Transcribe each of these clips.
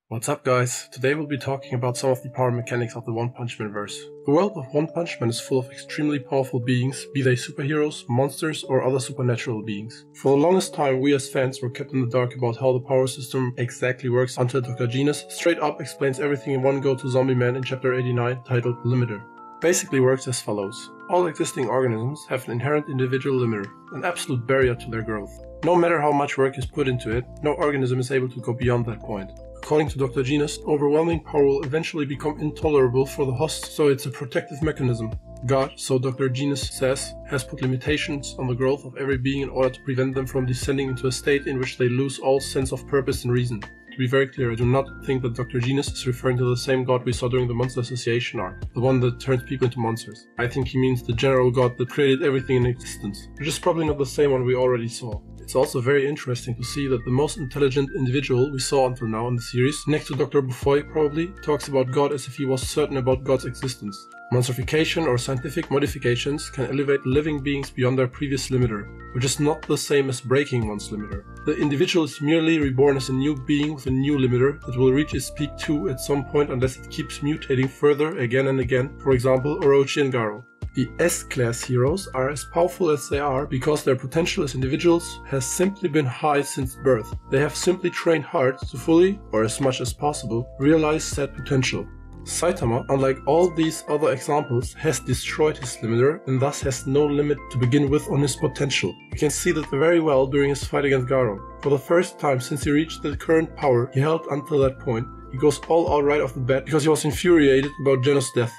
What's up guys, today we'll be talking about some of the power mechanics of the OnePunchMan verse. The world of OnePunchMan is full of extremely powerful beings, be they superheroes, monsters or other supernatural beings. For the longest time we as fans were kept in the dark about how the power system exactly works until Dr. Genus straight up explains everything in one go to Zombie Man in chapter 89 titled Limiter. Basically works as follows. All existing organisms have an inherent individual limiter, an absolute barrier to their growth. No matter how much work is put into it, no organism is able to go beyond that point. According to Dr. Genus, overwhelming power will eventually become intolerable for the host, so it's a protective mechanism. God, so Dr. Genus says, has put limitations on the growth of every being in order to prevent them from descending into a state in which they lose all sense of purpose and reason. To be very clear, I do not think that Dr. Genus is referring to the same god we saw during the Monster Association arc, the one that turns people into monsters. I think he means the general god that created everything in existence, which is probably not the same one we already saw. It's also very interesting to see that the most intelligent individual we saw until now in the series, next to Dr. Buffoy probably, talks about God as if he was certain about God's existence. Monsterification or scientific modifications can elevate living beings beyond their previous limiter, which is not the same as breaking one's limiter. The individual is merely reborn as a new being with a new limiter that will reach its peak too at some point unless it keeps mutating further again and again, for example Orochi and Garou. The S-class heroes are as powerful as they are because their potential as individuals has simply been high since birth. They have simply trained hard to fully, or as much as possible, realize said potential. Saitama, unlike all these other examples, has destroyed his limiter and thus has no limit to begin with on his potential. You can see that very well during his fight against Garou. For the first time since he reached the current power he held until that point, he goes all out right off the bat because he was infuriated about Genos' death.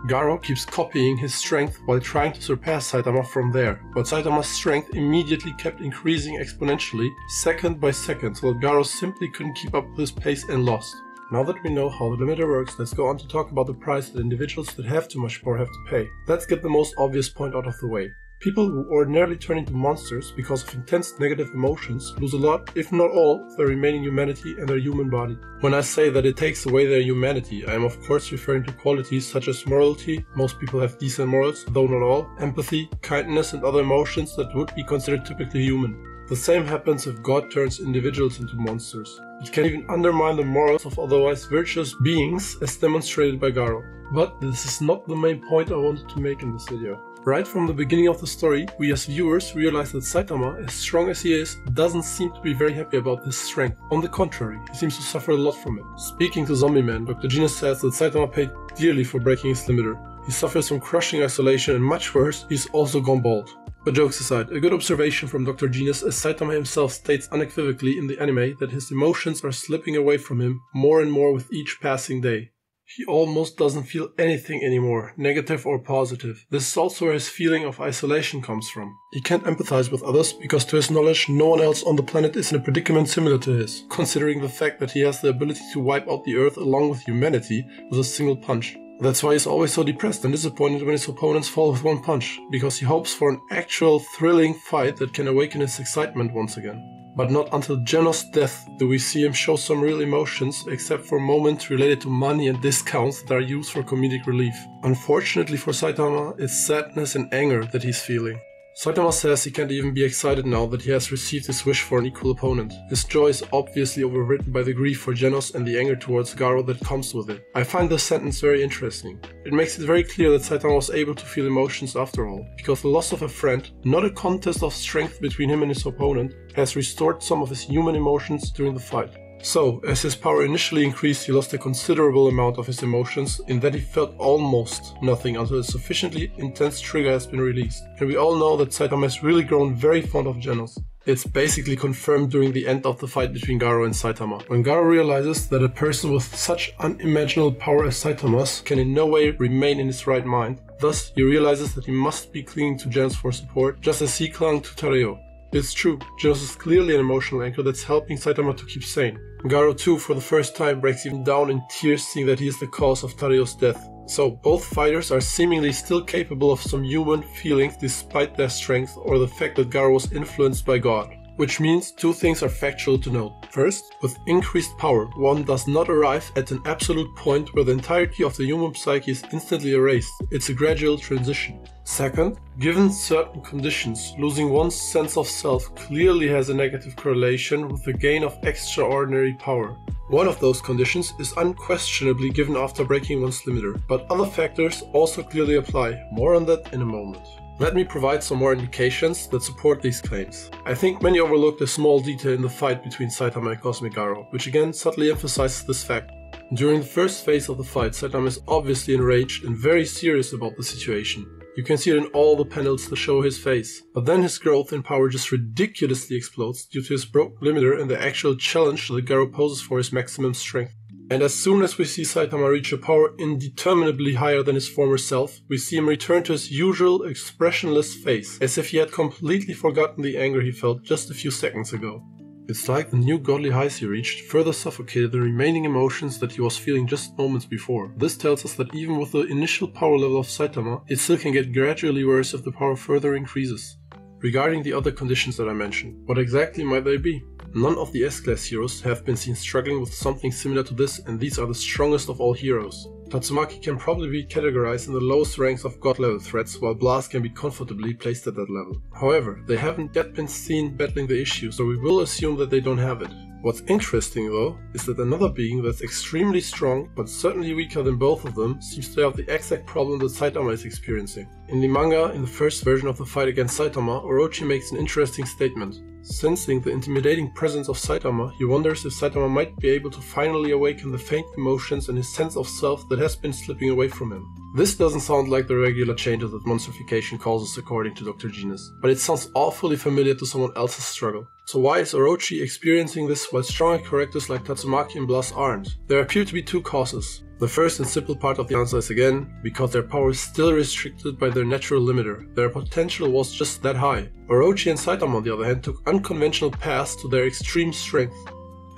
Garou keeps copying his strength while trying to surpass Saitama from there, but Saitama's strength immediately kept increasing exponentially, second by second, so that Garou simply couldn't keep up with his pace and lost. Now that we know how the limiter works, let's go on to talk about the price that individuals that have too much power have to pay. Let's get the most obvious point out of the way. People who ordinarily turn into monsters because of intense negative emotions lose a lot, if not all, of their remaining humanity and their human body. When I say that it takes away their humanity, I am of course referring to qualities such as morality, most people have decent morals, though not all, empathy, kindness and other emotions that would be considered typically human. The same happens if God turns individuals into monsters. It can even undermine the morals of otherwise virtuous beings as demonstrated by Garou. But this is not the main point I wanted to make in this video. Right from the beginning of the story, we as viewers realize that Saitama, as strong as he is, doesn't seem to be very happy about this strength. On the contrary, he seems to suffer a lot from it. Speaking to Zombie Man, Dr. Genus says that Saitama paid dearly for breaking his limiter. He suffers from crushing isolation and much worse, he's also gone bald. But jokes aside, a good observation from Dr. Genus as Saitama himself states unequivocally in the anime that his emotions are slipping away from him more and more with each passing day. He almost doesn't feel anything anymore, negative or positive. This is also where his feeling of isolation comes from. He can't empathize with others because to his knowledge no one else on the planet is in a predicament similar to his, considering the fact that he has the ability to wipe out the earth along with humanity with a single punch. That's why he's always so depressed and disappointed when his opponents fall with one punch, because he hopes for an actual thrilling fight that can awaken his excitement once again. But not until Genos' death do we see him show some real emotions, except for moments related to money and discounts that are used for comedic relief. Unfortunately for Saitama, it's sadness and anger that he's feeling. Saitama says he can't even be excited now that he has received his wish for an equal opponent. His joy is obviously overwritten by the grief for Genos and the anger towards Garou that comes with it. I find this sentence very interesting. It makes it very clear that Saitama was able to feel emotions after all, because the loss of a friend, not a contest of strength between him and his opponent, has restored some of his human emotions during the fight. So, as his power initially increased, he lost a considerable amount of his emotions in that he felt almost nothing until a sufficiently intense trigger has been released. And we all know that Saitama has really grown very fond of Genos. It's basically confirmed during the end of the fight between Garou and Saitama, when Garou realizes that a person with such unimaginable power as Saitama's can in no way remain in his right mind. Thus, he realizes that he must be clinging to Genos for support, just as he clung to Tadeo. It's true, Genos is clearly an emotional anchor that's helping Saitama to keep sane. Garou too, for the first time, breaks even down in tears seeing that he is the cause of Tadeo's death. So both fighters are seemingly still capable of some human feelings despite their strength or the fact that Garou was influenced by God. which means two things are factual to note. First, with increased power, one does not arrive at an absolute point where the entirety of the human psyche is instantly erased. It's a gradual transition. Second, given certain conditions, losing one's sense of self clearly has a negative correlation with the gain of extraordinary power. One of those conditions is unquestionably given after breaking one's limiter, but other factors also clearly apply. More on that in a moment. Let me provide some more indications that support these claims. I think many overlooked a small detail in the fight between Saitama and Cosmic Garou, which again subtly emphasizes this fact. During the first phase of the fight, Saitama is obviously enraged and very serious about the situation. You can see it in all the panels that show his face. But then his growth in power just ridiculously explodes due to his broken limiter and the actual challenge that Garou poses for his maximum strength. And as soon as we see Saitama reach a power indeterminably higher than his former self, we see him return to his usual expressionless face, as if he had completely forgotten the anger he felt just a few seconds ago. It's like the new godly heights he reached further suffocated the remaining emotions that he was feeling just moments before. This tells us that even with the initial power level of Saitama, it still can get gradually worse if the power further increases. Regarding the other conditions that I mentioned, what exactly might they be? None of the S-Class heroes have been seen struggling with something similar to this, and these are the strongest of all heroes. Tatsumaki can probably be categorized in the lowest ranks of god level threats, while Blast can be comfortably placed at that level. However, they haven't yet been seen battling the issue, so we will assume that they don't have it. What's interesting though, is that another being that's extremely strong, but certainly weaker than both of them, seems to have the exact problem that Saitama is experiencing. In the manga, in the first version of the fight against Saitama, Orochi makes an interesting statement. Sensing the intimidating presence of Saitama, he wonders if Saitama might be able to finally awaken the faint emotions and his sense of self that has been slipping away from him. This doesn't sound like the regular changes that monsterification causes according to Dr. Genus, but it sounds awfully familiar to someone else's struggle. So why is Orochi experiencing this while stronger characters like Tatsumaki and Blast aren't? There appear to be two causes. The first and simple part of the answer is again, because their power is still restricted by their natural limiter. Their potential was just that high. Orochi and Saitama on the other hand took unconventional paths to their extreme strength.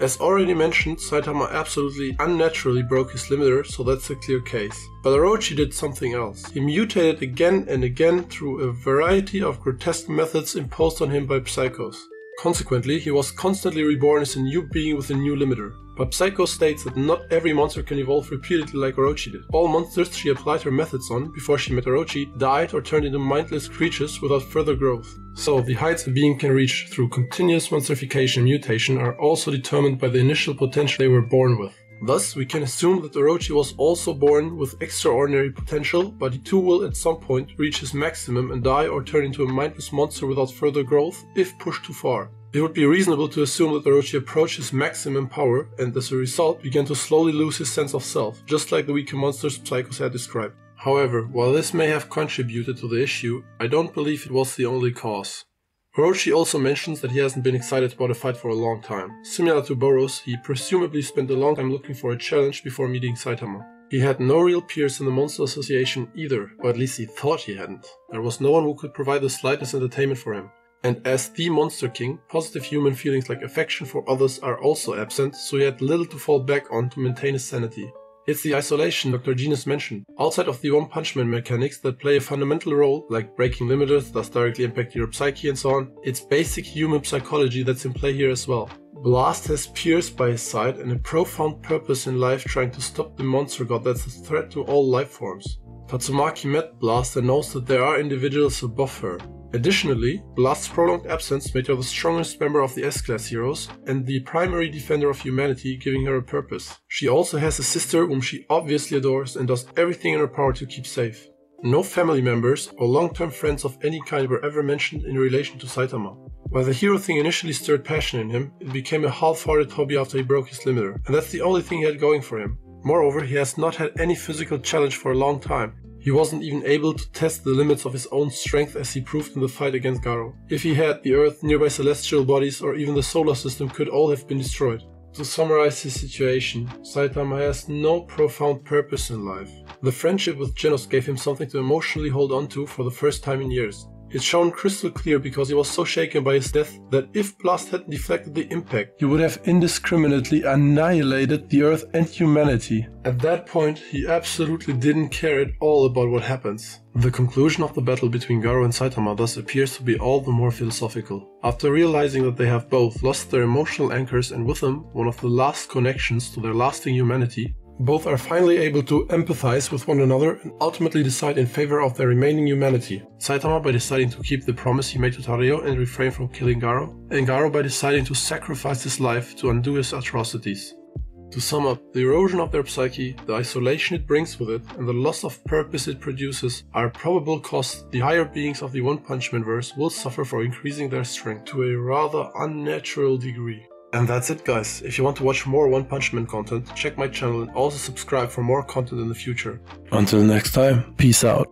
As already mentioned, Saitama absolutely unnaturally broke his limiter, so that's a clear case. But Orochi did something else. He mutated again and again through a variety of grotesque methods imposed on him by Psychos. Consequently, he was constantly reborn as a new being with a new limiter. But Psycho states that not every monster can evolve repeatedly like Orochi did. All monsters she applied her methods on before she met Orochi died or turned into mindless creatures without further growth. So the heights a being can reach through continuous monsterification and mutation are also determined by the initial potential they were born with. Thus, we can assume that Orochi was also born with extraordinary potential, but he too will at some point reach his maximum and die or turn into a mindless monster without further growth if pushed too far. It would be reasonable to assume that Orochi approached his maximum power and as a result began to slowly lose his sense of self, just like the weaker monsters Psychos had described. However, while this may have contributed to the issue, I don't believe it was the only cause. Orochi also mentions that he hasn't been excited about a fight for a long time. Similar to Boros, he presumably spent a long time looking for a challenge before meeting Saitama. He had no real peers in the Monster Association either, or at least he thought he hadn't. There was no one who could provide the slightest entertainment for him. And as the Monster King, positive human feelings like affection for others are also absent, so he had little to fall back on to maintain his sanity. It's the isolation Dr. Genus mentioned, outside of the OnePunchMan mechanics that play a fundamental role, like breaking limiters, thus directly impacting your psyche and so on. It's basic human psychology that's in play here as well. Blast has peers by his side and a profound purpose in life trying to stop the monster god that's a threat to all life forms. Tatsumaki met Blast and knows that there are individuals above her. Additionally, Blast's prolonged absence made her the strongest member of the S-Class heroes and the primary defender of humanity, giving her a purpose. She also has a sister whom she obviously adores and does everything in her power to keep safe. No family members or long-term friends of any kind were ever mentioned in relation to Saitama. While the hero thing initially stirred passion in him, it became a half-hearted hobby after he broke his limiter, and that's the only thing he had going for him. Moreover, he has not had any physical challenge for a long time. He wasn't even able to test the limits of his own strength as he proved in the fight against Garou. If he had, the Earth, nearby celestial bodies, or even the solar system could all have been destroyed. To summarize his situation, Saitama has no profound purpose in life. The friendship with Genos gave him something to emotionally hold on to for the first time in years. It's shown crystal clear because he was so shaken by his death that if Blast hadn't deflected the impact, he would have indiscriminately annihilated the Earth and humanity. At that point, he absolutely didn't care at all about what happens. The conclusion of the battle between Garou and Saitama thus appears to be all the more philosophical. After realizing that they have both lost their emotional anchors and with them one of the last connections to their lasting humanity, both are finally able to empathize with one another and ultimately decide in favor of their remaining humanity. Saitama by deciding to keep the promise he made to Tadao and refrain from killing Garou, and Garou by deciding to sacrifice his life to undo his atrocities. To sum up, the erosion of their psyche, the isolation it brings with it, and the loss of purpose it produces are probable costs the higher beings of the OnePunchMan verse will suffer for increasing their strength to a rather unnatural degree. And that's it guys. If you want to watch more OnePunchMan content, check my channel and also subscribe for more content in the future. Until next time, peace out.